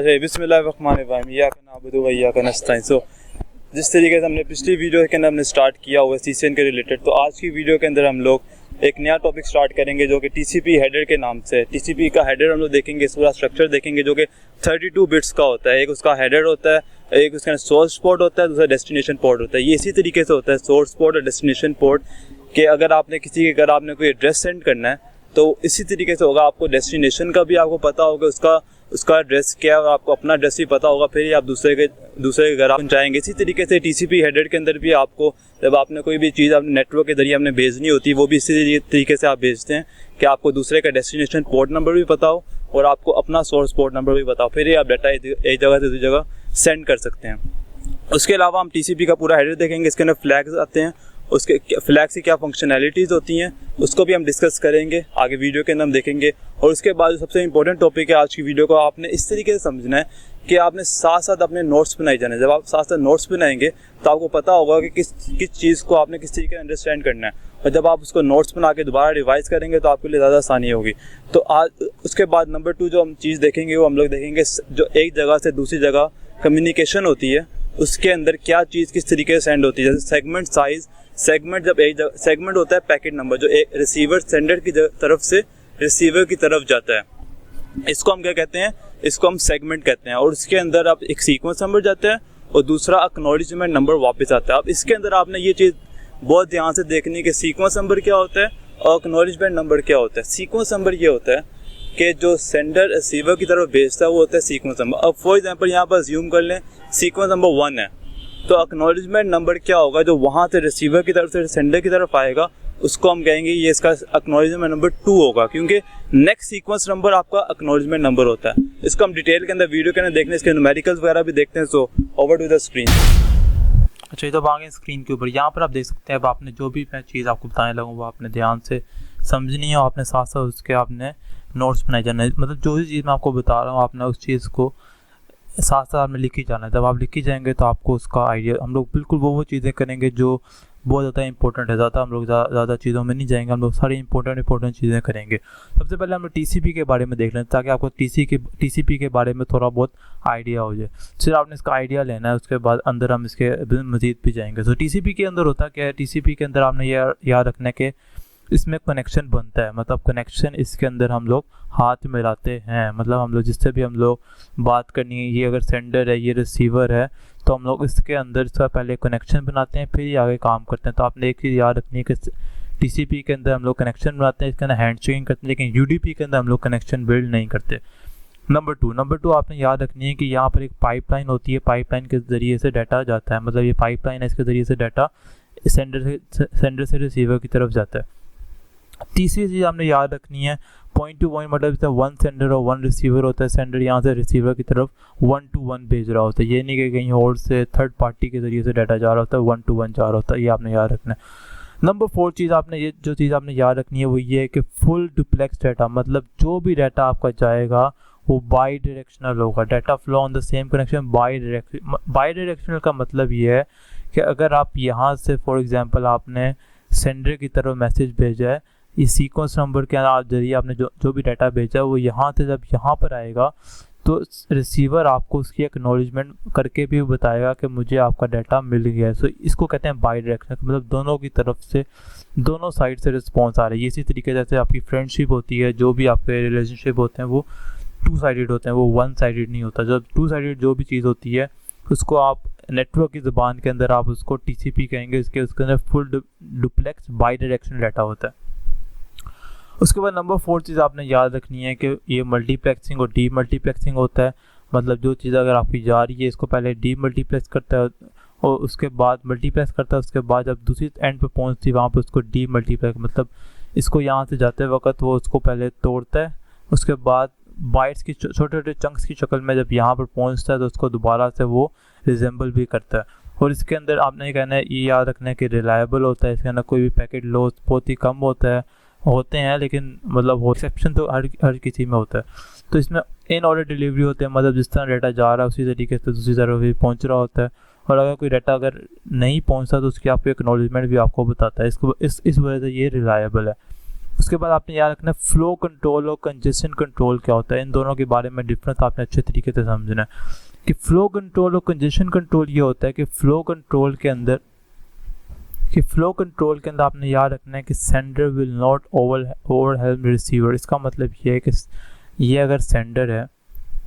आज है बिस्मिल्लाहिर्रहमानिर्रहीम इय्याका नअबुदु व इय्याका नस्तईन। सो जिस तरीके से हमने पिछली वीडियो के अंदर हमने स्टार्ट किया हुआ सीसीएन के रिलेटेड, तो आज की वीडियो के अंदर हम लोग एक नया टॉपिक स्टार्ट करेंगे जो कि टीसीपी हेडर के नाम से। टीसीपी का हेडर हम लोग देखेंगे, इस पूरा स्ट्रक्चर देखेंगे जो कि 32 बिट्स का होता है। एक उसका हेडर होता है, एक उसका सोर्स पोर्ट होता है, दूसरा डेस्टिनेशन पोर्ट होता है। ये इसी तरीके से होता है सोर्स पोर्ट और डेस्टिनेशन पोर्ट के अगर आपने किसी के घर आपने कोई एड्रेस सेंड करना है तो इसी तरीके से होगा। आपको डेस्टिनेशन का भी आपको पता होगा, उसका एड्रेस क्या है और आपको अपना एड्रेस भी पता होगा, फिर ही आप दूसरे के घर आप पहुँचाएंगे। इसी तरीके से टीसीपी हेडर के अंदर भी आपको जब आपने कोई भी चीज़ अपने नेटवर्क के जरिए आपने भेजनी होती है वो भी इसी तरीके से आप भेजते हैं कि आपको दूसरे का डेस्टिनेशन पोर्ट नंबर भी पता हो और आपको अपना सोर्स पोर्ट नंबर भी पता हो, फिर ही आप डाटा एक जगह से दूसरी जगह सेंड कर सकते हैं। उसके अलावा हम टीसीपी का पूरा हेडर देखेंगे, इसके अंदर फ्लैग्स आते हैं, उसके फ्लैग से क्या फंक्शनैलिटीज़ होती हैं उसको भी हम डिस्कस करेंगे आगे वीडियो के अंदर हम देखेंगे। और उसके बाद सबसे इंपॉर्टेंट टॉपिक है आज की वीडियो को आपने इस तरीके से समझना है कि आपने साथ साथ अपने नोट्स बनाए जाने। जब आप साथ साथ नोट्स बनाएंगे तो आपको पता होगा कि किस चीज़ को आपने किस तरीके से अंडरस्टैंड करना है, और जब आप उसको नोट्स बना के दोबारा रिवाइज करेंगे तो आपके लिए ज़्यादा आसानी होगी। तो आज उसके बाद नंबर 2 जो हम चीज़ देखेंगे वो हम लोग देखेंगे जो एक जगह से दूसरी जगह कम्युनिकेशन होती है उसके अंदर क्या चीज़ किस तरीके से सेंड होती है। जैसे सेगमेंट साइज़, सेगमेंट जब एक सेगमेंट होता है पैकेट नंबर जो एक रिसीवर सेंडर की तरफ से रिसीवर की तरफ जाता है, इसको हम क्या कहते हैं, इसको हम सेगमेंट कहते हैं। और उसके अंदर आप एक सीक्वेंस नंबर जाता है और दूसरा एक्नॉलेजमेंट नंबर वापस आता है। अब इसके अंदर आपने ये चीज़ बहुत ध्यान से देखनी है कि सीक्वेंस नंबर क्या होता है और एक्नॉलेजमेंट नंबर क्या होता है। सीक्वेंस नंबर ये होता है कि जो सेंडर रिसीवर की तरफ भेजता है वो होता है सीक्वेंस नंबर। अब फॉर एग्जांपल यहाँ पर ज्यूम कर लें सीक्वेंस नंबर 1 है, तो एक्नॉलेजमेंट नंबर क्या होगा जो वहाँ से रिसीवर की तरफ से सेंडर की तरफ आएगा उसको हम कहेंगे ये इसका एक्नॉलेजमेंट नंबर 2 होगा, क्योंकि नेक्स्ट सीक्वेंस नंबर आपका एक्नॉलेजमेंट नंबर होता है। इसको हम डिटेल के अंदर वीडियो के अंदर देखने, इसके न्यूमेरिकल्स वगैरह भी देखते हैं। So over to the screen. अच्छा, ये तो आ गए स्क्रीन के ऊपर। यहाँ पर आप देख सकते हैं अब आपने जो भी मैं चीज़ आपको बताने लगा वो आपने ध्यान से समझनी है और आपने साथ साथ उसके आपने नोट्स बनाए जाना है। मतलब जो भी चीज़ मैं आपको बता रहा हूँ आपने उस चीज़ को साथ साथ आपने लिखी जाना है। जब आप लिखी जाएंगे तो आपको उसका आइडिया, हम लोग बिल्कुल वो चीज़ें करेंगे जो बहुत ज़्यादा इंपॉर्टेंट है। ज़्यादा हम लोग ज़्यादा चीज़ों में नहीं जाएंगे, हम लोग सारी इंपॉर्टेंट चीज़ें करेंगे। सबसे पहले हम लोग टीसीपी के बारे में देख लें ताकि आपको टीसीपी के बारे में थोड़ा बहुत आइडिया हो जाए। सिर्फ आपने इसका आइडिया लेना है, उसके बाद अंदर हम इसके मज़ीद भी जाएंगे। तो टीसीपी के अंदर होता क्या है, टीसीपी के अंदर आपने ये याद रखना है कि इसमें कनेक्शन बनता है। मतलब कनेक्शन इसके अंदर हम लोग हाथ मिलाते हैं। मतलब हम लोग जिससे भी हम लोग बात करनी है, ये अगर सेंडर है ये रिसीवर है, तो हम लोग इसके अंदर इसका पहले कनेक्शन बनाते हैं फिर ही आगे काम करते हैं। तो आपने एक चीज़ याद रखनी है कि टीसीपी के अंदर हम लोग कनेक्शन बनाते हैं, इसके अंदर हैंडशेकिंग करते हैं, लेकिन यूडीपी के अंदर हम लोग कनेक्शन बिल्ड नहीं करते। नंबर 2 आपने याद रखनी है कि यहाँ पर एक पाइपलाइन होती है, पाइपलाइन के ज़रिए से डाटा जाता है। मतलब ये पाइपलाइन है, इसके ज़रिए से डाटा सेंडर से रिसीवर की तरफ जाता है। तीसरी चीज़ आपने याद रखनी है पॉइंट टू पॉइंट, मतलब जैसे 1 सेंडर और 1 रिसीवर होता है। सेंडर यहाँ से रिसीवर की तरफ 1 to 1 भेज रहा होता है, ये नहीं कि कहीं और से थर्ड पार्टी के ज़रिए से डाटा जा रहा होता है, 1 to 1 जा रहा होता है। ये आपने याद रखना है। नंबर 4 चीज़ आपने ये जो चीज़ आपने याद रखनी है वो ये है कि फुल डुप्लेक्स डाटा, मतलब जो भी डाटा आपका जाएगा वो बाई डायरेक्शनल होगा। Data flow on the same connection by directional का मतलब ये है कि अगर आप यहाँ से फॉर एग्जांपल आपने सेंडर की तरफ मैसेज भेजा है, इस सीक्वेंस नंबर के जरिए आपने जो भी डाटा भेजा है वो यहाँ से जब यहाँ पर आएगा तो रिसीवर आपको उसकी एक्नॉलेजमेंट करके भी बताएगा कि मुझे आपका डाटा मिल गया है। सो इसको कहते हैं बाई डायरेक्शनल, मतलब दोनों की तरफ से दोनों साइड से रिस्पॉन्स आ रहा है। इसी तरीके जैसे आपकी फ्रेंडशिप होती है, जो भी आपके रिलेशनशिप होते हैं वो 2 साइडेड होते हैं, वो 1 साइडेड नहीं होता। जब 2 साइडेड जो भी चीज़ होती है उसको आप नेटवर्क की ज़बान के अंदर आप उसको टीसीपी कहेंगे। उसके अंदर full duplex by directional data होता है। उसके बाद नंबर 4 चीज़ आपने याद रखनी है कि ये मल्टीप्लेक्सिंग और डी मल्टीप्लेक्सिंग होता है। मतलब जो चीज़ अगर आपकी जा रही है इसको पहले डी मल्टीप्लेक्स करता है और उसके बाद मल्टीप्लेक्स करता है, उसके बाद जब दूसरी एंड पे पहुंचती है वहाँ पे उसको डी मल्टीप्लेक्स, मतलब इसको यहाँ से जाते वक्त वो उसको पहले तोड़ता है, उसके बाद बाइट्स की छोटे छोटे चंक्स की शक्ल में जब यहाँ पर पहुँचता है तो उसको दोबारा से वो रिजेंबल भी करता है। और इसके अंदर आपने ये कहना है, ये याद रखना है कि रिलायबल होता है। इसके अंदर कोई भी पैकेट लॉस बहुत ही कम होते हैं लेकिन मतलब एक्सेप्शन तो हर किसी में होता है। तो इसमें इन ऑर्डर डिलीवरी होते हैं, मतलब जिस तरह डाटा जा रहा है उसी तरीके से दूसरी तरफ भी पहुंच रहा होता है। और अगर कोई डाटा अगर नहीं पहुंचता तो उसकी आपको एक्नॉलेजमेंट भी आपको बताता है। इसको इस वजह से ये रिलायबल है। उसके बाद आपने याद रखना है फ्लो कंट्रोल और कंजेशन कंट्रोल क्या होता है। इन दोनों के बारे में डिफरेंस आपने अच्छे तरीके से समझना है कि फ्लो कंट्रोल और कंजेशन कंट्रोल ये होता है कि फ्लो कंट्रोल के अंदर आपने याद रखना है कि sender will not overwhelm receiver. इसका मतलब ये है कि ये अगर सेंडर है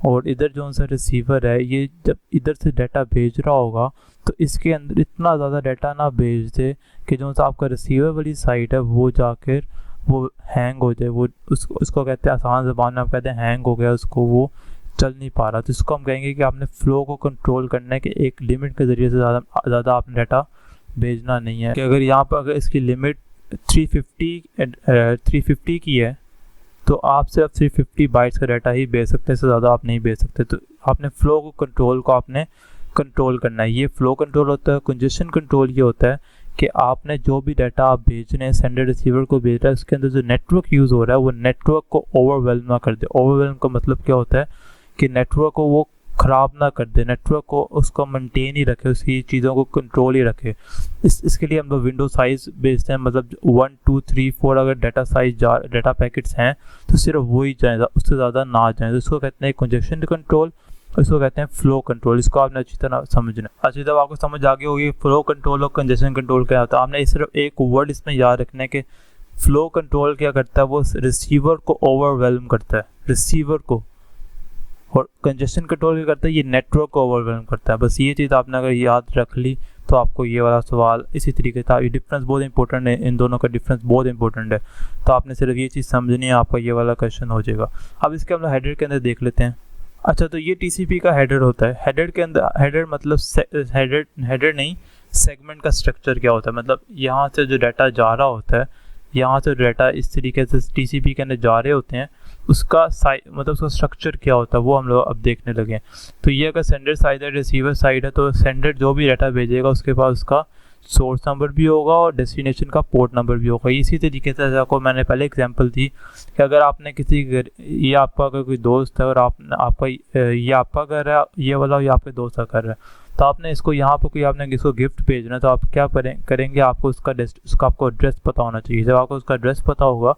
और इधर जो सा रिसीवर है, ये जब इधर से डाटा भेज रहा होगा तो इसके अंदर इतना ज़्यादा डाटा ना भेज दे कि जो सा आपका रिसीवर वाली साइड है वो जाकर वो हैंग हो जाए। वो उसको कहते हैं, आसान ज़बान में आप कहते हैं हैंग हो गया, उसको वो चल नहीं पा रहा। तो इसको हम कहेंगे कि आपने फ़्लो को कंट्रोल करना है कि एक लिमिट के ज़रिए से ज़्यादा आपने डाटा भेजना नहीं है। कि अगर यहाँ पर अगर इसकी लिमिट 350 की है तो आप सिर्फ 350 बाइट्स का डाटा ही भेज सकते हैं, इससे ज़्यादा आप नहीं भेज सकते। तो आपने फ़्लो को आपने कंट्रोल करना है। ये फ़्लो कंट्रोल होता है। कंजेशन कंट्रोल ये होता है कि आपने जो भी डाटा आप भेज रहे हैं, सेंडर रिसीवर को भेज रहा है, उसके अंदर जो नेटवर्क यूज़ हो रहा है वो नेटवर्क को ओवरवेलम ना कर दे। ओवरवेलम का मतलब क्या होता है कि नेटवर्क को वो ख़राब ना कर दे, नेटवर्क को उसको मेंटेन ही रखे, उसकी चीज़ों को कंट्रोल ही रखे। इसके लिए हम लोग विंडो साइज़ भेजते हैं, मतलब 1 2 3 4 अगर डाटा पैकेट्स हैं तो सिर्फ वही जाए, उससे ज़्यादा ना जाए। तो इसको कहते हैं कंजेशन कंट्रोल, इसको कहते हैं फ़्लो कंट्रोल। इसको आपने अच्छी तरह समझना। अच्छी तरह आपको समझ आ गई होगी फ़्लो कंट्रोल और कंजेशन कंट्रोल क्या होता है। आपने सिर्फ एक वर्ड इसमें याद रखना है कि फ़्लो कंट्रोल क्या करता है, वो रिसीवर को ओवरवेलम करता है, रिसीवर को। और कंजेशन कंट्रोल क्या करता है, ये नेटवर्क को ओवरवेलम करता है। बस ये चीज़ आपने अगर याद रख ली तो आपको ये वाला सवाल इसी तरीके से, ये डिफरेंस बहुत इंपॉर्टेंट है, इन दोनों का डिफरेंस बहुत इंपॉर्टेंट है। तो आपने सिर्फ ये चीज़ समझनी है, आपका ये वाला क्वेश्चन हो जाएगा। अब इसके हम लोग हेडर के अंदर देख लेते हैं। अच्छा, तो ये TCP का हेडर होता है। हेडर के अंदर, हेडर मतलब हेडर नहीं, सेगमेंट का स्ट्रक्चर क्या होता है, मतलब यहाँ से जो डाटा जा रहा होता है, यहाँ से डाटा इस तरीके से TCP के अंदर जा रहे होते हैं, उसका मतलब उसका स्ट्रक्चर क्या होता है वो हम लोग अब देखने लगे हैं। तो ये अगर सेंडर साइड है, रिसीवर साइड है, तो सेंडर जो भी डाटा भेजेगा उसके पास उसका सोर्स नंबर भी होगा और डेस्टिनेशन का पोर्ट नंबर भी होगा। इसी तरीके से आपको मैंने पहले एग्जांपल दी कि अगर आपने किसी घर, ये आपका अगर कोई दोस्त है और आपका ये आपका घर है, ये वाला ये आपके दोस्त का घर है, तो आपने इसको यहाँ पर कोई आपने किसको गिफ्ट भेजना है तो आप क्या करेंगे, आपको उसका आपको एड्रेस पता होना चाहिए। जब आपको उसका एड्रेस पता होगा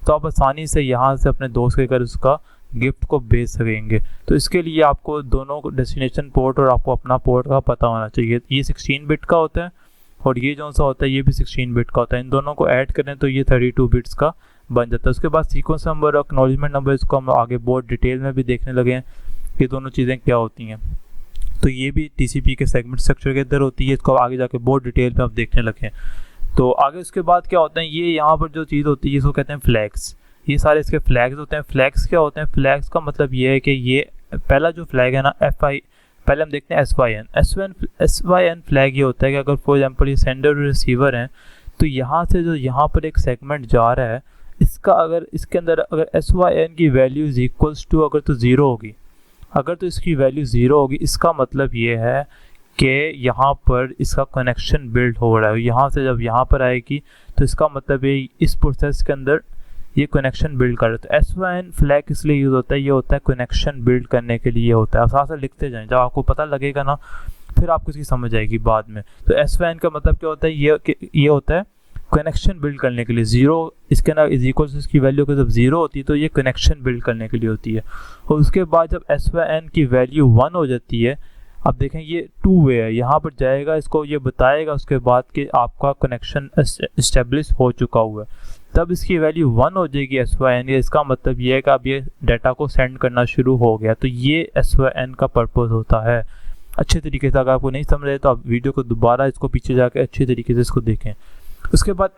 तो आप आसानी से यहाँ से अपने दोस्त के घर उसका गिफ्ट को भेज सकेंगे। तो इसके लिए आपको दोनों डेस्टिनेशन पोर्ट और आपको अपना पोर्ट का पता होना चाहिए। ये 16 बिट का होता है और ये जो सा होता है ये भी 16 बिट का होता है। इन दोनों को ऐड करें तो ये 32 बिट्स का बन जाता है। उसके बाद सीक्वेंस नंबर और एक्नॉलेजमेंट नंबर, इसको हम आगे बहुत डिटेल में भी देखने लगे हैं कि दोनों चीज़ें क्या होती हैं। तो ये भी TCP के सेगमेंट स्ट्रक्चर के अंदर होती है, इसको आगे जाके बहुत डिटेल में आप देखने लगे हैं। तो आगे उसके बाद क्या होता है, ये यहाँ पर जो चीज़ होती है इसको कहते हैं फ्लैग्स। ये सारे इसके फ्लैग्स होते हैं। फ्लैग्स क्या होते हैं, फ्लैग्स का मतलब ये है कि ये पहला जो फ्लैग है ना पहले हम देखते हैं SYN फ्लैग ये होता है कि अगर फॉर एग्जांपल ये सेंडर और रिसीवर हैं तो यहाँ से जो यहाँ पर एक सेगमेंट जा रहा है, इसका अगर इसके अंदर अगर SYN की वैल्यू इज इक्वल्स टू अगर तो ज़ीरो होगी, अगर तो इसकी वैल्यू ज़ीरो होगी, इसका मतलब ये है कि यहाँ पर इसका कनेक्शन बिल्ड हो रहा है। यहाँ से जब यहाँ पर आएगी तो इसका मतलब ये इस प्रोसेस के अंदर ये कनेक्शन बिल्ड कर रहा है। तो SYN फ्लैग इसलिए यूज़ होता है, ये होता है कनेक्शन बिल्ड करने के लिए होता है। साथ साथ लिखते जाएं, जब आपको पता लगेगा ना फिर आपको इसकी समझ आएगी बाद में। तो SYN का मतलब क्या होता है, ये होता है कनेक्शन बिल्ड करने के लिए। ज़ीरो इसके अंदर इज इक्वल इसकी वैल्यू जब ज़ीरो होती है तो ये कनेक्शन बिल्ड करने के लिए होती है। और उसके बाद जब SYN की वैल्यू 1 हो जाती है, अब देखें ये 2 वे है, यहाँ पर जाएगा, इसको ये बताएगा उसके बाद कि आपका कनेक्शन इस्टेब्लिश हो चुका हुआ है। तब इसकी वैल्यू 1 हो जाएगी SYN, इसका मतलब ये है कि अब ये डाटा को सेंड करना शुरू हो गया। तो ये SYN का पर्पस होता है। अच्छे तरीके से अगर आपको नहीं समझ रहे तो आप वीडियो को दोबारा इसको पीछे जाके अच्छे तरीके से इसको देखें। उसके बाद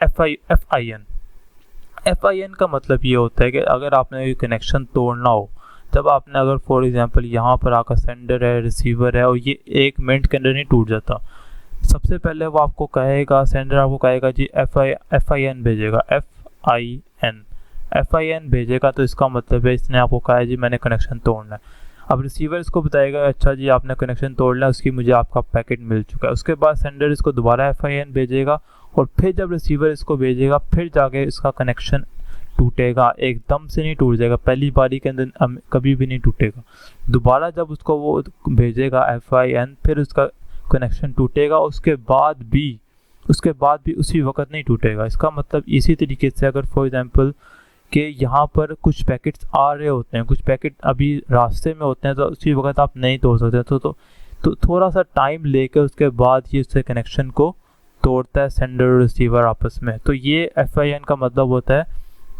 FIN का मतलब ये होता है कि अगर आपने कनेक्शन तोड़ना हो, तब आपने अगर फॉर एग्जांपल यहाँ पर आकर सेंडर है, रिसीवर है और ये 1 मिनट के अंदर नहीं टूट जाता। सबसे पहले वो आपको कहेगा, सेंडर आपको कहेगा जी FIN भेजेगा, FIN भेजेगा, तो इसका मतलब है इसने आपको कहा है जी मैंने कनेक्शन तोड़ना है। अब रिसीवर इसको बताएगा अच्छा जी आपने कनेक्शन तोड़ लिया, उसकी मुझे आपका पैकेट मिल चुका है। उसके बाद सेंडर इसको दोबारा FIN भेजेगा और फिर जब रिसीवर इसको भेजेगा फिर जाके इसका कनेक्शन टूटेगा। एकदम से नहीं टूट जाएगा, पहली बारी के अंदर कभी भी नहीं टूटेगा। दोबारा जब उसको वो भेजेगा FIN फिर उसका कनेक्शन टूटेगा। उसके बाद भी उसके बाद भी उसी वक्त नहीं टूटेगा। इसका मतलब इसी तरीके से अगर फॉर एग्जांपल कि यहाँ पर कुछ पैकेट्स आ रहे होते हैं, कुछ पैकेट अभी रास्ते में होते हैं, तो उसी वक्त आप नहीं तोड़ सकते, तो थोड़ा सा टाइम लेकर उसके बाद ये उससे कनेक्शन को तोड़ता है सेंडर और रिसीवर आपस में। तो ये FIN का मतलब होता है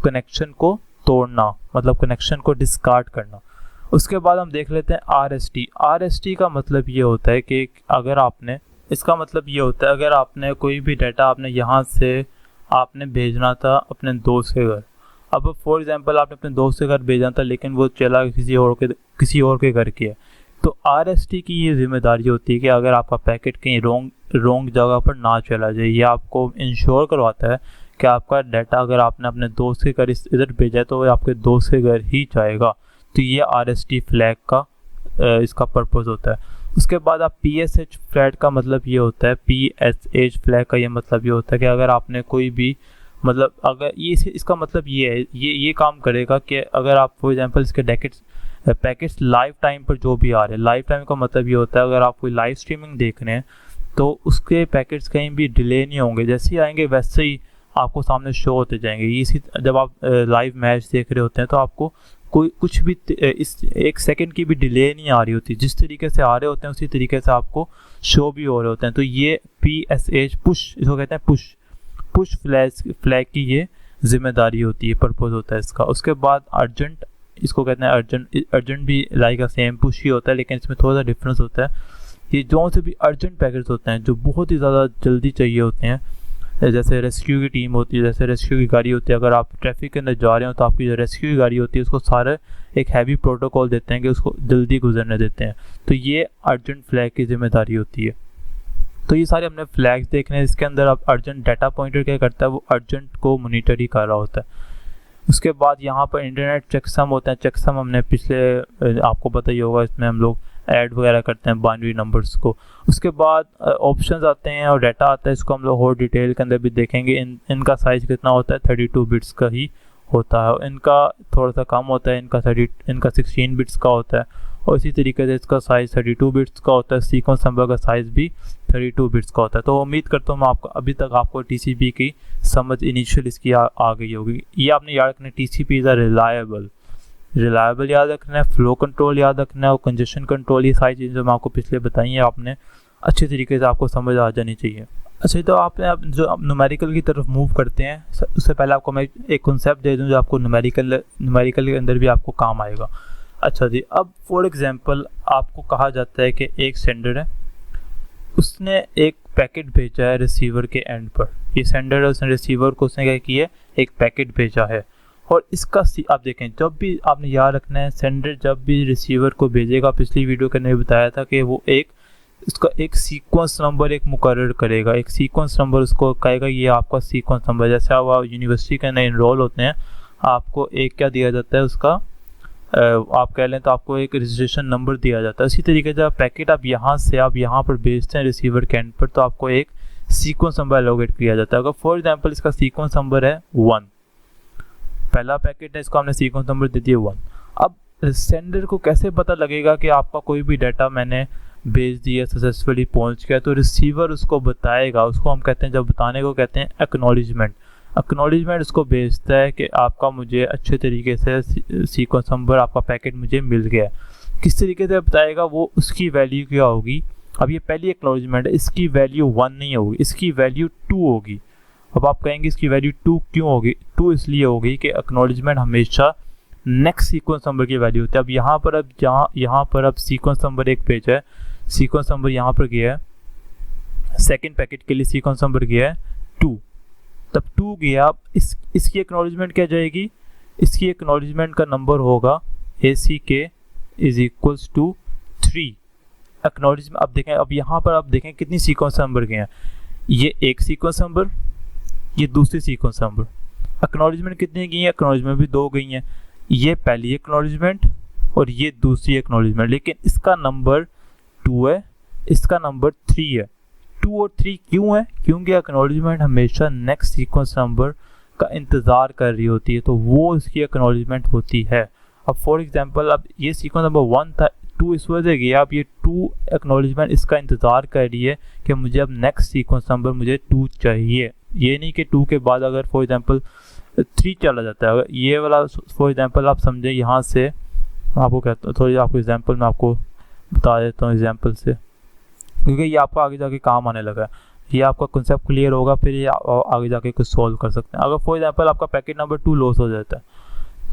कनेक्शन को तोड़ना, मतलब कनेक्शन को डिस्कार्ड करना। उसके बाद हम देख लेते हैं RST का मतलब ये होता है कि अगर आपने, इसका मतलब ये होता है अगर आपने कोई भी डाटा आपने यहाँ से आपने भेजना था अपने दोस्त के घर, अब फॉर एग्जांपल आपने अपने दोस्त के घर भेजना था लेकिन वो चला किसी और के घर किया, तो RST की ये जिम्मेदारी होती है कि अगर आपका पैकेट कहीं रॉन्ग जगह पर ना चला जाए, ये आपको इंश्योर करवाता है कि आपका डाटा अगर आपने अपने दोस्त के घर इधर भेजा है तो वो आपके दोस्त के घर ही जाएगा। तो ये RST फ्लैग का इसका पर्पस होता है। उसके बाद आप PSH फ्लैग का मतलब ये होता है, PSH फ्लैग का ये मतलब ये होता है कि अगर आपने कोई भी, मतलब अगर ये इसका मतलब ये है, ये काम करेगा कि अगर आप फॉर एग्जांपल इसके पैकेट्स लाइव टाइम पर जो भी आ रहे हैं, लाइव टाइम का मतलब ये होता है अगर आप कोई लाइव स्ट्रीमिंग देख रहे हैं तो उसके पैकेट्स कहीं भी डिले नहीं होंगे, जैसे ही आएंगे वैसे ही आपको सामने शो होते जाएंगे। इसी जब आप लाइव मैच देख रहे होते हैं तो आपको कुछ भी इस 1 सेकंड की भी डिले नहीं आ रही होती, जिस तरीके से आ रहे होते हैं उसी तरीके से आपको शो भी हो रहे होते हैं। तो ये PSH पुश, इसको कहते हैं पुश फ्लैग की ये जिम्मेदारी होती है, पर्पस होता है इसका। उसके बाद अर्जेंट, इसको कहते हैं अर्जेंट भी लाइक का सेम पुश ही होता है, लेकिन इसमें थोड़ा सा डिफरेंस होता है। ये जो से भी अर्जेंट पैकेट्स होते हैं जो बहुत ही ज़्यादा जल्दी चाहिए होते हैं, जैसे रेस्क्यू की टीम होती है, जैसे रेस्क्यू की गाड़ी होती है, अगर आप ट्रैफिक के अंदर जा रहे हो तो आपकी जो रेस्क्यू की गाड़ी होती है उसको सारे एक हैवी प्रोटोकॉल देते हैं कि उसको जल्दी गुजरने देते हैं, तो ये अर्जेंट फ्लैग की जिम्मेदारी होती है। तो ये सारे हमने फ्लैग्स देखने हैं। इसके अंदर अब अर्जेंट डाटा पॉइंटर क्या करता है, वो अर्जेंट को मॉनिटर ही कर रहा होता है। उसके बाद यहाँ पर इंटरनेट चेकसम होता है। चेकसम हमने पिछले आपको पता ही होगा, इसमें हम लोग ऐड वगैरह करते हैं बाइनरी नंबर्स को। उसके बाद ऑप्शंस आते हैं और डाटा आता है, इसको हम लोग और डिटेल के अंदर भी देखेंगे। इनका साइज़ कितना होता है, 32 बिट्स का ही होता है। इनका थोड़ा सा कम होता है, इनका 16 बिट्स का होता है, और इसी तरीके से इसका साइज़ 32 बिट्स का होता है। सीक्वेंस नंबर का साइज़ भी 32 बिट्स का होता है। तो उम्मीद करता हूँ मैं अभी तक आपको TCP की समझ इनिशियल इसकी आ गई होगी। ये आपने याद रखना है, TCP इज़ रिलायबल याद रखना है, फ्लो कंट्रोल याद रखना है, और कंजेशन कंट्रोल, ये सारी चीज़ें जो मैं आपको पिछले बताई हैं आपने अच्छे तरीके से आपको समझ आ जानी चाहिए। अच्छा, तो आपने अब जो न्यूमेरिकल की तरफ मूव करते हैं, उससे पहले आपको मैं एक कॉन्सेप्ट दे दूं जो आपको न्यूमेरिकल के अंदर भी आपको काम आएगा। अच्छा जी, अब फॉर एग्जांपल आपको कहा जाता है कि एक सेंडर है, उसने एक पैकेट भेजा है रिसीवर के एंड पर। ये सेंडर है, उसने रिसीवर को उसने क्या किया, एक पैकेट भेजा है, और इसका आप देखें, जब भी आपने याद रखना है, सेंडर जब भी रिसीवर को भेजेगा, पिछली वीडियो के अंदर बताया था कि वो उसका एक सीक्वेंस नंबर एक मुकर्रर करेगा, एक सीक्वेंस नंबर उसको कहेगा ये आपका सीक्वेंस नंबर। जैसे आप यूनिवर्सिटी के अंदर इनरोल होते हैं, आपको एक क्या दिया जाता है, उसका आप कह लें तो आपको एक रजिस्ट्रेशन नंबर दिया जाता है। इसी तरीके से पैकेट आप यहाँ पर भेजते हैं रिसीवर के एंड पर, तो आपको एक सीक्वेंस नंबर एलोकेट किया जाता है। अगर फॉर एग्जाम्पल इसका सीक्वेंस नंबर है 1, पहला पैकेट है, इसको हमने सीक्वेंस नंबर दे दिया 1। अब सेंडर को कैसे पता लगेगा कि आपका कोई भी डाटा मैंने भेज दिया, सक्सेसफुली पहुंच गया, तो रिसीवर उसको बताएगा। उसको हम कहते हैं, जब बताने को कहते हैं एक्नॉलेजमेंट उसको भेजता है कि आपका मुझे अच्छे तरीके से सीक्वेंस नंबर, आपका पैकेट मुझे मिल गया। किस तरीके से बताएगा, वो उसकी वैल्यू क्या होगी। अब ये पहली एक्नॉलेजमेंट है, इसकी वैल्यू 1 नहीं होगी, इसकी वैल्यू 2 होगी। अब आप कहेंगे इसकी वैल्यू 2 क्यों होगी, 2 इसलिए होगी कि एक्नॉलेजमेंट हमेशा नेक्स्ट सीक्वेंस नंबर की वैल्यू होती है। अब यहाँ पर अब सीक्वेंस नंबर एक पेज है, सीक्वेंस नंबर यहाँ पर गया है, सेकंड पैकेट के लिए सीक्वेंस नंबर गया है 2, तब 2 गया। अब इसकी एक्नॉलेजमेंट क्या जाएगी, इसकी एक्नॉलेजमेंट का नंबर होगा ACK = 3 एक्नॉलेजमेंट। अब यहाँ पर आप देखें कितनी सीक्वेंस नंबर गए हैं, ये एक सीक्वेंस नंबर, ये दूसरी सीक्वेंस नंबर। एक्नॉलेजमेंट कितनी गई हैं, एक्नॉलेजमेंट भी 2 गई हैं, ये पहली एक्नॉलेजमेंट और ये दूसरी एक्नॉलेजमेंट, लेकिन इसका नंबर 2 है, इसका नंबर 3 है। 2 और 3 क्यों है, क्योंकि एक्नॉलेजमेंट हमेशा नेक्स्ट सीक्वेंस नंबर का इंतज़ार कर रही होती है, तो वो इसकी एक्नॉलेजमेंट होती है। अब फॉर एग्जांपल अब ये सीक्वेंस नंबर 1 था, टू इस वजह की आप ये 2 एक्नॉलेजमेंट इसका इंतज़ार कर रही है कि मुझे अब नेक्स्ट सीक्वेंस नंबर मुझे 2 चाहिए। ये नहीं कि 2 के बाद अगर फॉर एग्जांपल 3 चला जाता है, अगर ये वाला फॉर एग्जांपल आप समझें, यहाँ से आपको कहता हूँ थोड़ी आपको एग्जांपल मैं आपको बता देता हूँ एग्जांपल से, क्योंकि ये आपको आगे जाके काम आने लगा है। ये आपका कंसेप्ट क्लियर होगा, फिर ये आगे जाके कुछ सॉल्व कर सकते हैं। अगर फॉर एग्जांपल आपका पैकेट नंबर 2 लॉस हो जाता है,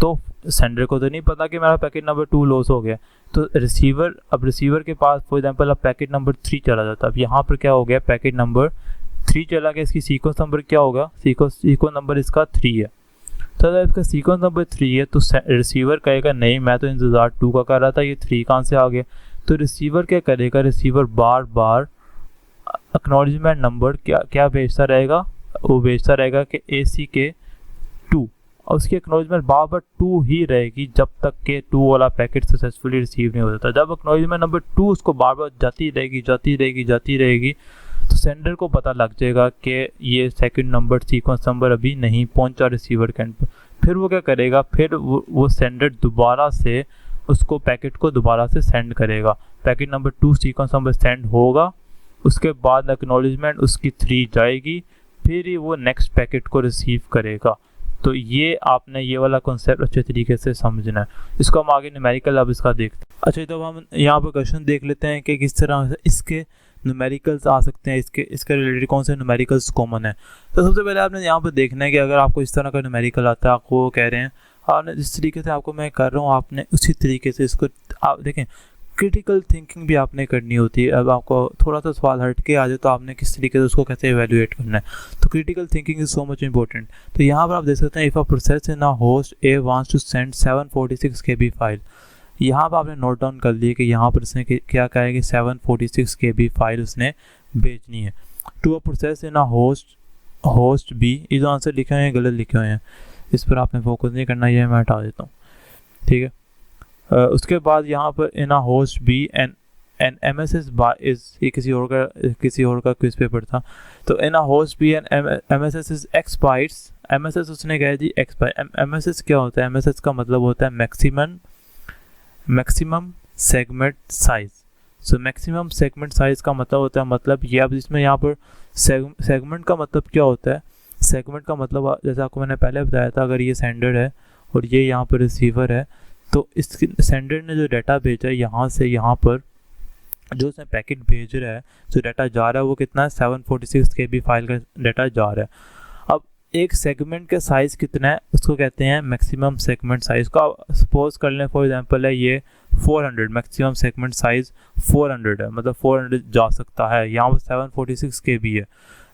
तो सेंडर को तो नहीं पता कि मेरा पैकेट नंबर 2 लॉस हो गया, तो रिसीवर के पास फॉर एग्जांपल अब पैकेट नंबर 3 चला जाता है। अब यहाँ पर क्या हो गया, पैकेट नंबर 3 चला गया, इसकी सीक्वेंस नंबर क्या होगा, सीक्वेंस नंबर इसका 3 है। तो अगर इसका सीक्वेंस नंबर 3 है तो रिसीवर कहेगा नहीं मैं तो इंतज़ार 2 का कर रहा था, ये 3 कहाँ से आ गया। तो रिसीवर क्या करेगा, रिसीवर बार बार एक्नॉलेजमेंट नंबर क्या भेजता रहेगा, वो भेजता रहेगा कि AC 2, और उसकी एक्नॉलेजमेंट बार बार 2 ही रहेगी जब तक के 2 वाला पैकेट सक्सेसफुली रिसीव नहीं हो जाता। जब एक्नॉलेजमेंट नंबर 2 उसको बार बार जाती रहेगी तो सेंडर को पता लग जाएगा कि ये सेकंड नंबर सीक्वेंस नंबर अभी नहीं पहुंचा रिसीवर के एंड पर। फिर वो क्या करेगा, फिर वो सेंडर दोबारा से उसको पैकेट को दोबारा से सेंड करेगा। Packet number 2 sequence number send होगा, उसके बाद एक्नॉलेजमेंट उसकी 3 जाएगी, फिर ही वो नेक्स्ट पैकेट को रिसीव करेगा। तो ये आपने ये वाला कॉन्सेप्ट अच्छे तरीके से समझना है। इसको हम आगे न्यूमेरिकल अब इसका देखते हैं। अच्छा, तो हम यहाँ पर क्वेश्चन देख लेते हैं कि किस तरह से इसके न्यूमेरिकल्स आ सकते हैं, इसके रिलेटेड कौन से न्यूमेरिकल्स कॉमन है। तो सबसे पहले आपने यहाँ पर देखना है कि अगर आपको इस तरह का न्यूमेरिकल आता है, आपको कह रहे हैं आपने जिस तरीके से आपको मैं कर रहा हूँ आपने उसी तरीके से इसको आप देखें। क्रिटिकल थिंकिंग भी आपने करनी होती है। अब आपको थोड़ा सा सवाल हट के आ जाए तो आपने किस तरीके से उसको कैसे एवेल्युएट करना है, तो critical thinking is so much important. तो यहाँ पर आप देख सकते हैं if a process in a host A wants to send 746 KB file, यहाँ पर आपने नोट डाउन कर लिया कि यहाँ पर इसने क्या कहा है कि 746 KB फाइल उसने भेजनी है to a process in a host B. ये जो आंसर लिखे हुए हैं गलत लिखे हुए हैं, इस पर आपने फोकस नहीं करना, ये मैं हटा देता हूँ, ठीक है। उसके बाद यहाँ पर in a host B and MSS is, ये किसी और का क्विज पेपर था। तो in a host B and MSS is X bytes. MSS उसने कहा जी X बाइट। MSS क्या होता है, MSS का मतलब होता है maximum segment size. So maximum segment size का मतलब होता है, मतलब ये अब इसमें यहाँ पर सेगमेंट का मतलब क्या होता है, सेगमेंट का मतलब जैसे आपको मैंने पहले बताया था, अगर ये सेंडर है और ये यहाँ पर रिसीवर है, तो इस सेंडर ने जो डाटा भेजा है यहाँ से यहाँ पर जो उसने पैकेट भेज रहा है, जो डाटा जा रहा है वो कितना है, 746 KB फाइल का डाटा जा रहा है। अब एक सेगमेंट का साइज़ कितना है, उसको कहते हैं मैक्सिमम सेगमेंट साइज़ का। सपोज कर लें फॉर एग्जांपल है ये 400, मैक्सिमम सेगमेंट साइज़ 400 है, मतलब 400 जा सकता है। यहाँ पर 746 KB है,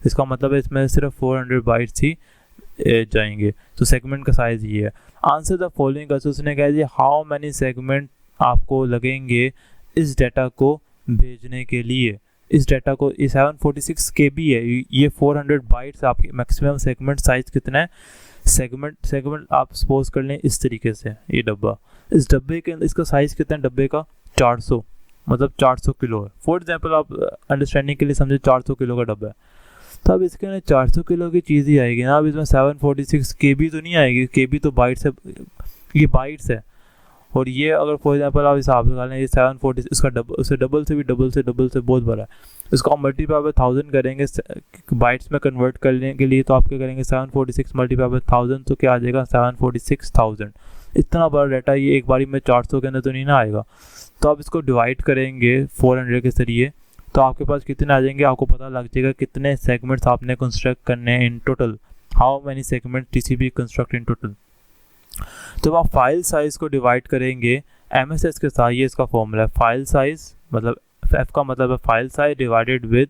इसका मतलब है इसमें सिर्फ 400 बाइट्स ही जाएंगे। तो सेगमेंट का साइज़ ये है। आंसर द फॉलोइंग, उसने कहा जी हाउ मैनी सेगमेंट आपको लगेंगे इस डाटा को भेजने के लिए। इस डाटा को, ये 746 KB है, ये 400 बाइट्स, आपकी मैक्सिमम सेगमेंट साइज़ कितना है, सेगमेंट आप सपोज कर लें इस तरीके से, ये डब्बा, इस डब्बे के इसका साइज़ कितना है डब्बे का, 400, मतलब 400 किलो है। फॉर एग्जांपल आप अंडरस्टैंडिंग के लिए समझे 400 किलो का डब्बा है, तो अब इसके अंदर 400 किलो की चीज़ ही आएगी ना। अब इसमें 746 KB तो नहीं आएगी, KB तो बाइट्स है, ये बाइट्स है। और ये अगर फॉर एग्जांपल आप हिसाब लगा लें, ये 746 इसका डबल से बहुत बड़ा है, इसको आप मल्टीप्लाई बाय 1000 करेंगे बाइट्स में कन्वर्ट करने के लिए, तो आप क्या करेंगे 746 मल्टीप्लाई बाय 1000, तो क्या आ जाएगा 746,000। इतना बड़ा डाटा ये एक बारी में 400 के अंदर तो नहीं ना आएगा। तो आप इसको डिवाइड करेंगे 400 के जरिए, तो आपके पास कितने आ जाएंगे, आपको पता लग जाएगा कितने सेगमेंट्स आपने कंस्ट्रक्ट करने हैं in total, how many segment TCP construct in total. तो आप फाइल साइज़ को डिवाइड करेंगे MSS के साथ, ये इसका फॉर्मूला है, फाइल साइज़ मतलब F का मतलब है file size divided with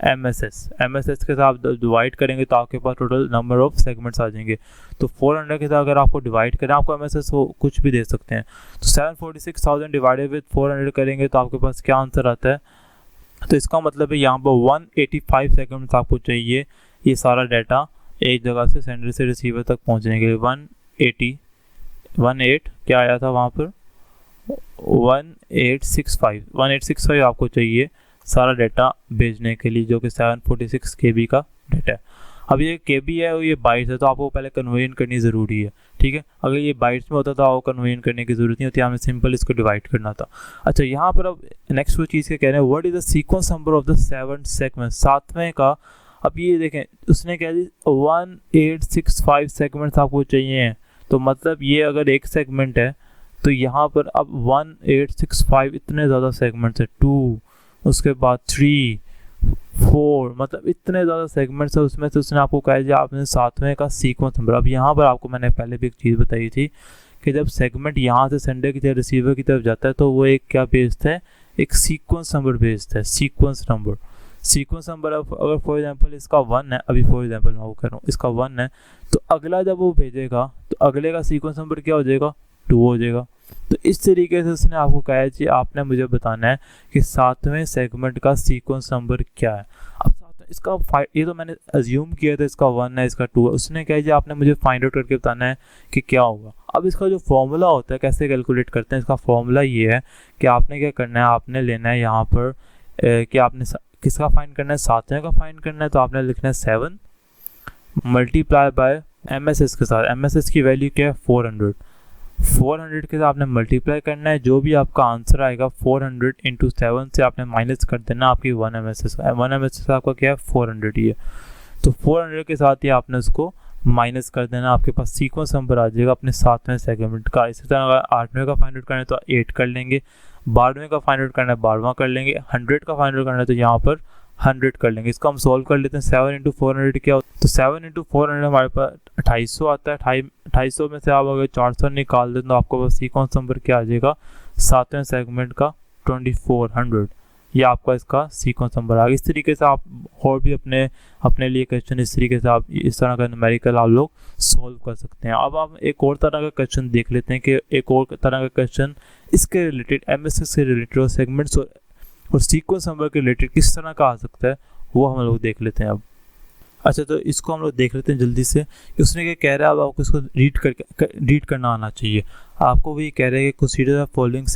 MSS के साथ डिवाइड करेंगे तो आपके पास टोटल नंबर ऑफ सेगमेंट्स आ जाएंगे। तो 400 के साथ अगर आपको डिवाइड करें, आपको MSS हो कुछ भी दे सकते हैं, तो 746,000 डिवाइडेड विद 400 करेंगे तो आपके पास क्या आंसर आता है। तो इसका मतलब है यहाँ पर 185 सेगमेंट्स आपको चाहिए ये सारा डाटा एक जगह से सेंडर से रिसीवर तक पहुँचने के लिए। 18 क्या आया था वहाँ पर, 1865 आपको चाहिए सारा डाटा भेजने के लिए, जो कि 746 KB का डाटा है। अब ये KB है और ये बाइट्स है, तो आपको पहले कन्वर्जन करनी ज़रूरी है, ठीक है। अगर ये बाइट्स में होता तो आपको कन्वर्जन करने की ज़रूरत नहीं होती, हमें सिंपल इसको डिवाइड करना था। अच्छा, यहाँ पर अब नेक्स्ट वो चीज़ क्या कह रहे हैं, what is the sequence number of the 7th segment, 7वें का। अब ये देखें उसने क्या दी 1865 सेगमेंट्स आपको चाहिए हैं, तो मतलब ये अगर एक सेगमेंट है तो यहाँ पर अब 1865 इतने ज़्यादा सेगमेंट्स है, 2 उसके बाद 3 4, मतलब इतने ज़्यादा सेगमेंट्स है। उसमें से उसने आपको कहा जी आपने 7वें का सीक्वेंस नंबर। अब यहाँ पर आपको मैंने पहले भी एक चीज़ बताई थी कि जब सेगमेंट यहाँ से सेंडर की तरफ रिसीवर की तरफ जाता है तो वो एक क्या भेजता है, एक सीक्वेंस नंबर भेजता है, सीक्वेंस नंबर। अगर फॉर एग्जांपल इसका 1 है, अभी फॉर एग्जांपल मैं वो कर रहा हूँ, इसका 1 है, तो अगला जब वो भेजेगा तो अगले का सीक्वेंस नंबर क्या हो जाएगा, 2 हो जाएगा। तो इस तरीके से उसने आपको कहा है कि आपने मुझे बताना है कि 7वें सेगमेंट का सीक्वेंस नंबर क्या है। अब इसका ये तो मैंने अज्यूम किया था इसका 1 है, इसका 2 है। उसने कहा जी आपने मुझे फाइंड आउट करके बताना है कि क्या होगा। अब इसका जो फॉर्मूला होता है कैसे कैलकुलेट करते हैं, इसका फॉर्मूला ये है कि आपने क्या करना है, आपने लेना है यहाँ पर कि आपने किसका फाइंड करना है, 7वें का फाइंड करना है। तो आपने लिखना है 7 मल्टीप्लाई बाय MSS के साथ। MSS की वैल्यू क्या है 400 के साथ आपने मल्टीप्लाई करना है। जो भी आपका आंसर आएगा 400 इंटू 7 से आपने माइनस कर देना आपकी 1 MSS का। 1 MSS आपका क्या है 400 ही है, तो 400 के साथ ही आपने उसको माइनस कर देना, आपके पास सीक्वेंस नंबर आ जाएगा अपने 7वें सेगमेंट का। इसी तरह अगर 8वें का फाइंड आउट करना है तो 8 कर लेंगे, 12वें का फाइंड आउट करना है 12वां कर लेंगे, 100 का फाइंड आउट करना है तो यहाँ पर 100 कर लेंगे। इसको हम सॉल्व कर लेते हैं। 7 इंटू 400 क्या होता है, तो 7 इंटू 400 हमारे पास 2800 आता है। 2800 में से आप अगर 400 निकाल दें तो आपको बस सीक्वेंस नंबर क्या आ जाएगा 7वें सेगमेंट का 2400। ये आपका इसका सीक्वेंस नंबर आ गया। इस तरीके से आप और भी अपने लिए क्वेश्चन इस तरीके से आप इस तरह का न्यूमेरिकल आप लोग सॉल्व कर सकते हैं। अब आप एक और तरह का क्वेश्चन देख लेते हैं कि एक और तरह का क्वेश्चन इसके रिलेटेड MSS से रिलेटेड और सेगमेंट्स और सीक्वेंस नंबर के रिलेटेड किस तरह का आ सकता है वो हम लोग देख लेते हैं अब। अच्छा, तो इसको हम लोग देख लेते हैं जल्दी से कि उसने क्या कह रहा है। अब आपको इसको रीड करना आना चाहिए। आपको भी कह रहा है कि कंसीडर द फॉलोइंग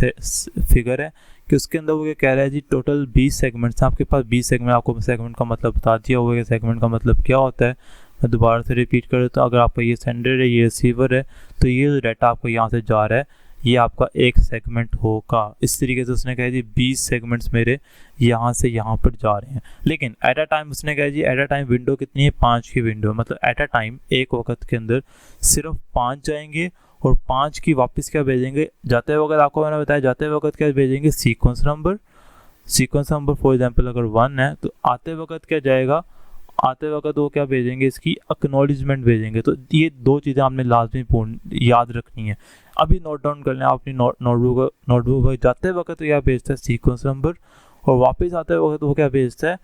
फिगर है कि उसके अंदर वो क्या कह रहा है जी टोटल 20 सेगमेंट्स हैं आपके पास। 20 सेगमेंट, आपको सेगमेंट का मतलब बता दिया होगा कि सेगमेंट का मतलब क्या होता है। मैं दोबारा से रिपीट कर देता हूँ। अगर आपका ये सेंडर है, ये रिसीवर है, तो ये जो डाटा आपको यहाँ से जा रहा है ये आपका एक सेगमेंट होगा। इस तरीके से उसने कहा जी 20 सेगमेंट्स मेरे यहाँ से यहाँ पर जा रहे हैं। लेकिन एट अ टाइम उसने कहा जी एट अ टाइम विंडो कितनी है, 5 की विंडो, मतलब एट अ टाइम एक वक्त के अंदर सिर्फ 5 जाएंगे और 5 की वापस क्या भेजेंगे, जाते वक्त आपको मैंने बताया जाते वक्त क्या भेजेंगे सीक्वेंस नंबर। फॉर एग्जांपल अगर 1 है तो आते वक्त क्या जाएगा, आते वक्त वो क्या भेजेंगे, इसकी एक्नॉलेजमेंट भेजेंगे। तो ये 2 चीज़ें आपने लाजमी पूर्ण याद रखनी है। अभी नोट डाउन कर लें अपनी नोटबुक पर। जाते वक्त क्या भेजता है सीक्वेंस नंबर और वापस आते वक्त वो क्या भेजता है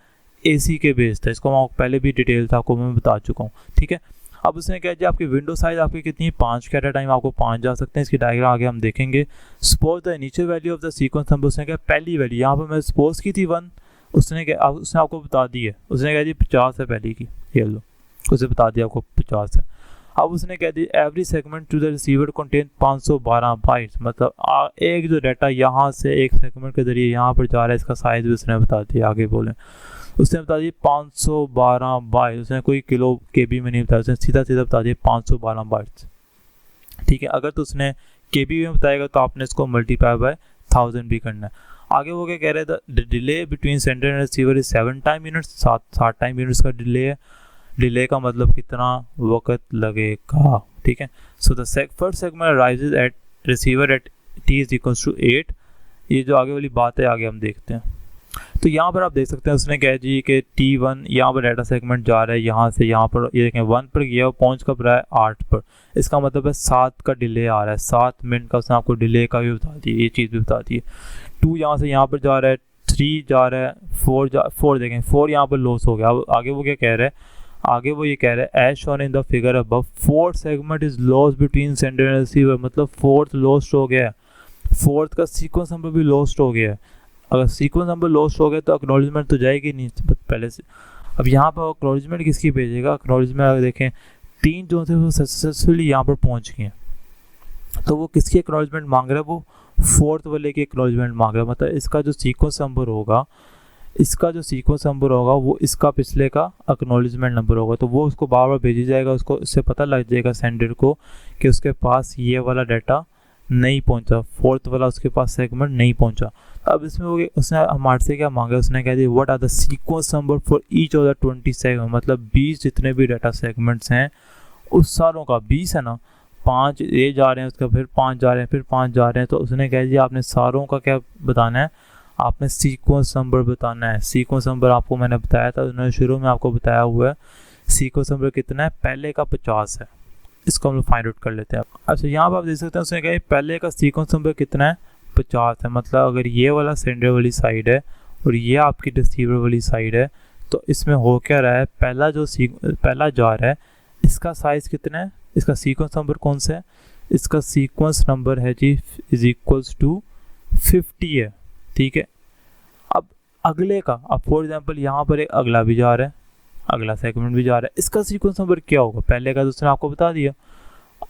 AC के भेजता है। इसको मैं पहले भी डिटेल था आपको मैं बता चुका हूँ, ठीक है। अब उसने कहा जी आपकी विंडो साइज आपकी कितनी है 5 के एट अ टाइम आपको 5 जा सकते हैं। इसकी डायग्राम आगे हम देखेंगे। Suppose the initial value of the sequence number, उसने कहा पहली वैल्यू यहाँ पर मैं सपोज की थी 1, उसने आपको बता दी है। उसने कहा जी 50 है पहली की, ये लो उसे बता दिया आपको 50 है। अब उसने कह दी every segment to the receiver contain 512 bytes, मतलब एक जो डाटा यहाँ से एक सेगमेंट के जरिए यहाँ पर जा रहा है इसका साइज भी उसने बता दिया। आगे बोले उसने बता दी 512 बाइट्स, उसने कोई किलो KB में नहीं बताया, उसने सीधा बता दिया 512 बाइट्स, ठीक है। अगर तो उसने KB में बताएगा तो आपने इसको मल्टीप्लाई बाय 1000 भी करना है। आगे वो क्या कह रहे थे, the delay between sender and receiver is 7 time units, 7 time units का डिले है। डिले का मतलब कितना वक्त लगेगा, ठीक है। So the first segment arises at receiver at t is equals to 8। ये जो आगे वाली बात है आगे हम देखते हैं। तो यहाँ पर आप देख सकते हैं उसने कहा जी कि T1 यहाँ पर डाटा सेगमेंट जा रहा है यहाँ से यहाँ पर, ये देखें 1 पर गया पहुँच कब रहा है 8 पर। इसका मतलब है 7 का डिले आ रहा है, 7 मिनट का उसने आपको डिले का भी बता दिया, ये चीज़ भी बता दी है। 2 यहाँ से यहाँ पर जा रहा है, 3 जा रहा है, 4 देखें 4 यहाँ पर लॉस हो गया। अब आगे वो क्या कह रहा है, आगे वो ये कह रहा है as shown in the figure above 4th segment is lost between sender and receiver, मतलब 4th लॉस्ट हो गया है, 4th का सीक्वेंस नंबर भी लॉस्ट हो गया है। अगर सीक्वेंस नंबर लॉस्ट हो गया तो एक्नॉलेजमेंट तो जाएगी नहीं पहले से। अब यहाँ पर एक्नॉलेजमेंट किसकी भेजेगा, एक्नॉलेजमेंट अगर देखें 3 जो थे वो सक्सेसफुली यहाँ पर पहुँच गए हैं, तो वो किसकी एक्नॉलेजमेंट मांग रहा है, वो 4th वाले की एक्नॉलेजमेंट मांग रहा है। मतलब इसका जो सीक्वेंस नंबर होगा इसका जो सीक्वेंस नंबर होगा वो इसका पिछले का एक्नॉलेजमेंट नंबर होगा, तो वो उसको बार बार भेजी जाएगा, उसको इससे पता लग जाएगा सेंडर को कि उसके पास ये वाला डाटा नहीं पहुंचा, फोर्थ वाला उसके पास सेगमेंट नहीं पहुंचा। अब इसमें वो उसने हमारे से क्या मांगा, उसने कह दिया what are the sequence number for each of the 20 segment, मतलब 20 जितने भी डाटा सेगमेंट्स हैं उस सारों का, 20 है ना, 5 ये जा रहे हैं, उसका फिर 5 जा रहे हैं, फिर 5 जा रहे हैं, तो उसने कह दिया आपने सारों का क्या बताना है, आपने सीक्वेंस नंबर बताना है। सीक्वेंस नंबर आपको मैंने बताया था, उन्होंने शुरू में आपको बताया हुआ है सीक्वेंस नंबर कितना है, पहले का 50 है। इसको हम लोग फाइंड आउट कर लेते हैं। अच्छा यहाँ पर आप देख सकते हैं उसने कहा पहले का सीक्वेंस नंबर कितना है, 50 है। मतलब अगर ये वाला सेंडर वाली साइड है और ये आपकी रिसीवर वाली साइड है, तो इसमें हो क्या रहा है, पहला जा रहा है, इसका साइज़ कितना है, इसका सीक्वेंस नंबर कौन सा है, इसका सीक्वेंस नंबर है जी इज इक्वल्स टू 50 है, ठीक है। अब अगले का, अब फॉर एग्जांपल यहाँ पर एक अगला भी जा रहा है, अगला सेगमेंट भी जा रहा है, इसका सीक्वेंस नंबर क्या होगा, पहले का दूसरे आपको बता दिया।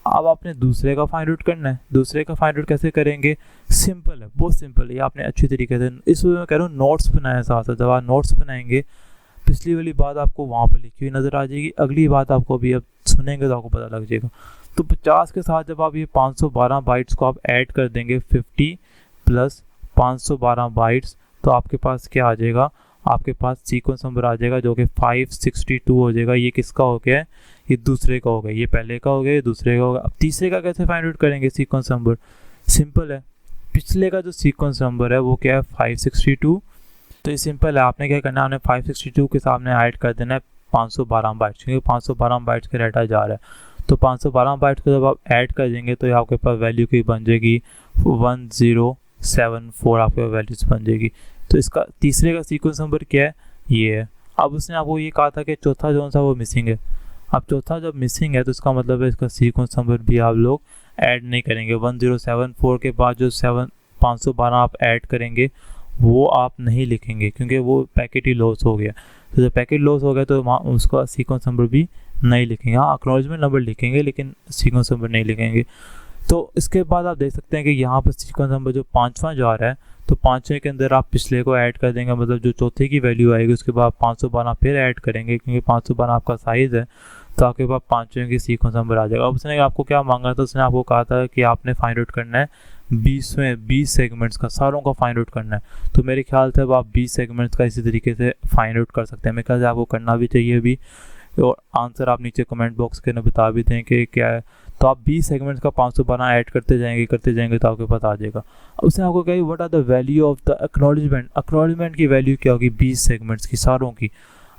अब आपने दूसरे का फाइंड आउट करना है। दूसरे का फाइंड आउट कैसे करेंगे, सिंपल है, बहुत सिंपल है, ये आपने अच्छी तरीके से, इस वजह में कह रहा हूँ नोट्स बनाए साथ साथ। जब आप नोट्स बनाएंगे पिछली वाली बात आपको वहाँ पर लिखी हुई नज़र आ जाएगी, अगली बात आपको अभी अब सुनेंगे तो आपको पता लग जाएगा। तो 50 के साथ जब आप ये 512 बाइट्स को आप ऐड कर देंगे, 50 प्लस 512 बाइट्स, तो आपके पास क्या आ जाएगा, आपके पास सीक्वेंस नंबर आ जाएगा जो कि 562 हो जाएगा। ये किसका हो गया है, ये दूसरे का हो गया, ये पहले का हो गया, ये दूसरे का हो गया। अब तीसरे का कैसे फाइंड आउट करेंगे सीक्वेंस नंबर, सिंपल है, पिछले का जो सीक्वेंस नंबर है वो क्या है 562, तो ये सिंपल है, आपने क्या करना है, आपने 562 के सामने ऐड कर देना है 512 बाइट्स, क्योंकि 512 बाइट्स का डाटा जा रहा है। तो 512 बाइट्स को जब आप ऐड कर देंगे तो आपके पास वैल्यू की बन जाएगी 1074, आपके पास वैल्यूज बन जाएगी। तो इसका तीसरे का सीक्वेंस नंबर क्या है, ये है। अब उसने आपको ये कहा था कि चौथा जो सा वो मिसिंग है। अब चौथा जब मिसिंग है तो इसका मतलब है इसका सीक्वेंस नंबर भी आप लोग ऐड नहीं करेंगे। 1074 के बाद जो 512 आप ऐड करेंगे वो आप नहीं लिखेंगे, क्योंकि वो पैकेट ही लॉस हो गया। तो जब पैकेट लॉस हो गया तो उसका सीक्वेंस नंबर भी नहीं लिखेंगे। हाँ, एक्नॉलेजमेंट नंबर लिखेंगे लेकिन सीक्वेंस नंबर नहीं लिखेंगे। तो इसके बाद आप देख सकते हैं कि यहाँ पर सीक्वेंस नंबर जो 5वां जा रहा है, तो 5वें के अंदर आप पिछले को ऐड कर देंगे, मतलब जो चौथे की वैल्यू आएगी उसके बाद 512 फिर ऐड करेंगे, क्योंकि 512 आपका साइज़ है, तो आपके पास 5वें की सीक्वेंस नंबर आ जाएगा। अब उसने आपको क्या मांगा था, उसने आपको कहा था कि आपने फाइंड आउट करना है 20 सेगमेंट्स का, सारों का फाइंड आउट करना है। तो मेरे ख्याल से अब आप 20 सेगमेंट्स का इसी तरीके से फाइंड आउट कर सकते हैं। मेरे ख्याल से आपको करना भी चाहिए भी, और आंसर आप नीचे कमेंट बॉक्स के अंदर बता भी दें कि क्या है। तो आप 20 सेगमेंट्स का 512 ऐड करते जाएंगे तो आपके पास आ जाएगा। उसने आपको कहा what are the value of the acknowledgement की वैल्यू क्या होगी 20 सेगमेंट्स की, सारों की।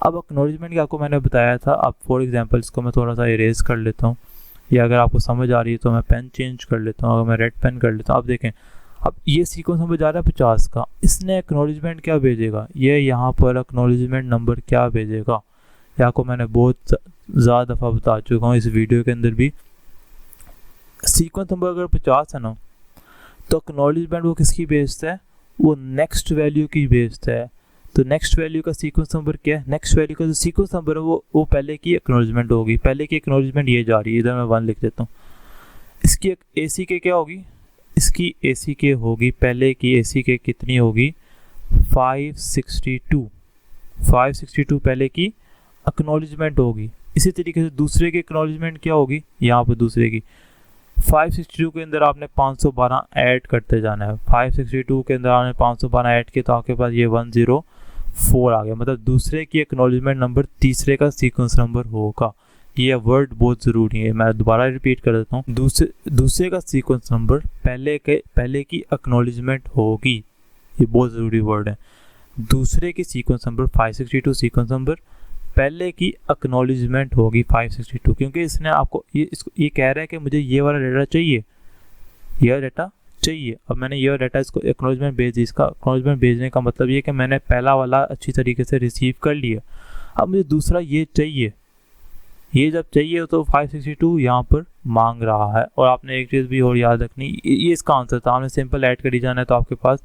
अब एक्नॉलेजमेंट की आपको मैंने बताया था। अब फॉर एग्जांपल इसको मैं थोड़ा सा इरेज कर लेता हूँ, या अगर आपको समझ आ रही है तो मैं पेन चेंज कर लेता हूँ, अगर मैं रेड पेन कर लेता हूँ। आप देखें, अब ये सीक्वेंस नंबर जा रहा है 50 का, इसने एक्नॉलेजमेंट क्या भेजेगा, ये यहाँ पर एक्नॉलेजमेंट नंबर क्या भेजेगा, ये आपको मैंने बहुत ज़्यादा दफ़ा बता चुका हूँ इस वीडियो के अंदर भी। सीक्वेंस नंबर अगर 50 है ना, तो एक्नॉलेजमेंट वो किसकी बेस्ड है, वो नेक्स्ट वैल्यू की बेस्ड है। तो नेक्स्ट वैल्यू का सीक्वेंस नंबर क्या है, नेक्स्ट वैल्यू का जो सीक्वेंस नंबर है वो पहले की एक्नॉलेजमेंट होगी। पहले की एक्नॉलेजमेंट ये जा रही है, इधर मैं 1 लिख देता हूँ। इसकी AC के क्या होगी, इसकी AC के होगी, पहले की AC के कितनी होगी 562 पहले की एक्नॉलेजमेंट होगी। इसी तरीके से दूसरे की एक्नॉलेजमेंट क्या होगी, यहाँ पर दूसरे की 562 के अंदर आपने 512 ऐड करते जाना है। 562 के अंदर आपने 512 ऐड किया तो आपके पास ये 104 आ गया। मतलब दूसरे की एक्नॉलेजमेंट नंबर तीसरे का सीक्वेंस नंबर होगा। ये वर्ड बहुत ज़रूरी है, मैं दोबारा रिपीट कर देता हूँ। दूसरे का सीक्वेंस नंबर पहले की एक्नॉलेजमेंट होगी, ये बहुत ज़रूरी वर्ड है। दूसरे की सीक्वेंस नंबर 562 सीक्वेंस नंबर, पहले की एक्नॉलेजमेंट होगी 562, क्योंकि इसने आपको ये कह रहा है कि मुझे ये वाला डाटा चाहिए, यह डाटा चाहिए। अब मैंने यह डाटा इसको एक्नॉलेजमेंट भेज दी। इसका एक्नॉलेजमेंट भेजने का मतलब ये कि मैंने पहला वाला अच्छी तरीके से रिसीव कर लिया, अब मुझे दूसरा ये चाहिए। ये जब चाहिए तो 562 यहाँ पर मांग रहा है। और आपने एक चीज़ भी और याद रखनी, ये इसका आंसर था, आपने सिंपल ऐड कर ही जाना है, तो आपके पास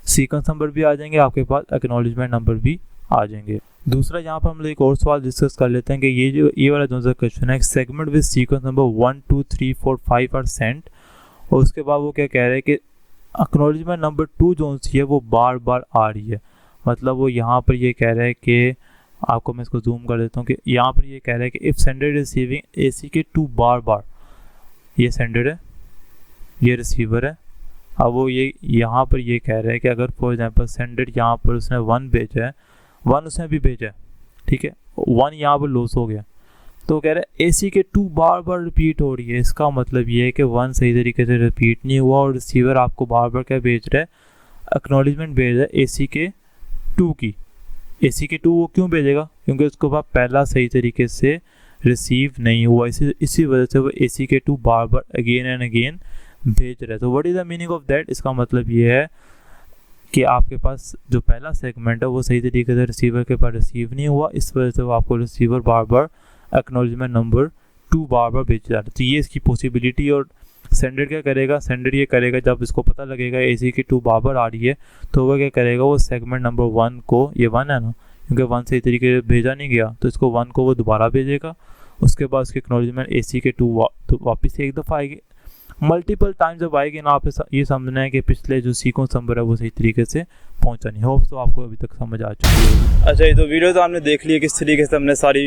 सीक्वेंस नंबर भी आ जाएंगे, आपके पास एक्नॉलेजमेंट नंबर भी आ जाएंगे। दूसरा यहाँ पर हम लोग एक और सवाल डिस्कस कर लेते हैं कि ये वाला जो सा क्वेश्चन है, segment with sequence number 1 2 3 4 5 are sent, और उसके बाद वो क्या कह रहे हैं कि एक्नॉलेजमेंट नंबर 2 जो सी है वो बार बार आ रही है। मतलब वो यहाँ पर ये कह रहा है कि आपको मैं इसको जूम कर देता हूँ कि यहाँ पर ये कह रहा है कि इफ़ सेंडर रिसीविंग AC के 2 बार, ये सेंडर है, ये रिसीवर है। अब वो ये यहाँ पर ये कह रहा है कि अगर फॉर एग्जांपल सेंडर यहाँ पर उसने 1 भेजा है, 1 उसने भी भेजा है, ठीक है, 1 यहाँ पर लॉस हो गया, तो कह रहा है AC के 2 बार रिपीट हो रही है। इसका मतलब ये है कि 1 सही तरीके से रिपीट नहीं हुआ और रिसीवर आपको बार क्या भेज रहा है, एक्नॉलेजमेंट भेज रहा है AC के 2 की। AC के 2 वो क्यों भेजेगा, क्योंकि उसके बाद पहला सही तरीके से रिसीव नहीं हुआ, इसी वजह से वो AC के 2 बार अगेन एंड अगेन भेज रहा है। तो what is the meaning of that, इसका मतलब ये है कि आपके पास जो पहला सेगमेंट है वो सही तरीके से रिसीवर के पास रिसीव नहीं हुआ, इस वजह से वो आपको रिसीवर बार एक्नॉलेजमेंट नंबर 2 बार भेज रहा है। तो ये इसकी पॉसिबिलिटी। और सेंडर क्या करेगा, सेंडर ये करेगा जब इसको पता लगेगा AC की 2 बार आ रही है तो वह क्या करेगा, वो सेगमेंट नंबर 1 को, ये 1 है ना, क्योंकि 1 सही तरीके से भेजा नहीं गया तो इसको 1 को वो दोबारा भेजेगा। उसके बाद उसकी एक्नॉलेजमेंट AC के 2 वापस एक दफ़ा आएगी। मल्टीपल टाइम जब आएगी ना, आप ये समझना है कि पिछले जो सीक्वेंस नंबर है वो सही तरीके से पहुंचा नहीं। होप तो आपको अभी तक समझ आ चुकी है। अच्छा, ये तो वीडियो तो आपने देख ली किस तरीके से हमने सारी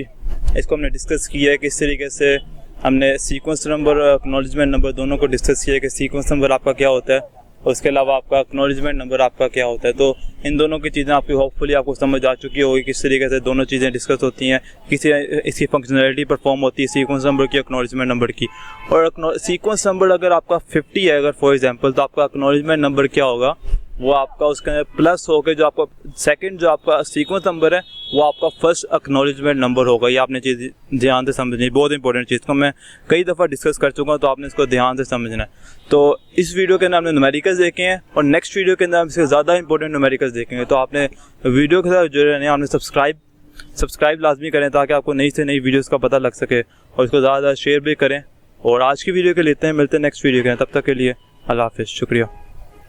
इसको हमने डिस्कस किया है, किस तरीके से हमने सीक्वेंस नंबर और एक्नॉलेजमेंट नंबर दोनों को डिस्कस किया है कि सीक्वेंस नंबर आपका क्या होता है, उसके अलावा आपका एक्नॉलेजमेंट नंबर आपका क्या होता है। तो इन दोनों की चीज़ें आपकी होपफुली आपको समझ आ चुकी होगी किस तरीके से दोनों चीज़ें डिस्कस होती हैं, किसी इसकी फंक्शनैलिटी परफॉर्म होती है सीक्वेंस नंबर की, एक्नॉलेजमेंट नंबर की। और सीक्वेंस नंबर अगर आपका 50 है अगर फॉर एग्जांपल, तो आपका एक्नॉलेजमेंट नंबर क्या होगा, वो आपका उसके अंदर प्लस होकर जो आपका सेकंड जो आपका सीक्वेंस नंबर है वो आपका फर्स्ट एक्नॉलेजमेंट नंबर होगा। ये आपने चीज़ ध्यान से समझनी, बहुत इंपॉर्टेंट चीज़ को मैं कई दफ़ा डिस्कस कर चुका हूँ, तो आपने इसको ध्यान से समझना है। तो इस वीडियो के अंदर हमने न्यूमेरिकल्स देखे हैं और नेक्स्ट वीडियो के अंदर हम इससे ज़्यादा इंपॉर्टेंट न्यूमेरिकल्स देखेंगे। तो आपने वीडियो के साथ जुड़े रहने, आपने सब्सक्राइब लाजमी करें ताकि आपको नई से नई वीडियोज़ का पता लग सके, और इसको ज़्यादा शेयर भी करें। और आज की वीडियो के लेते हैं, मिलते हैं नेक्स्ट वीडियो के, तब तक के लिए अल्लाह हाफिज़, शुक्रिया।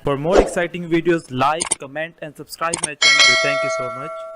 For more exciting videos, like, comment and subscribe my channel. Thank you so much.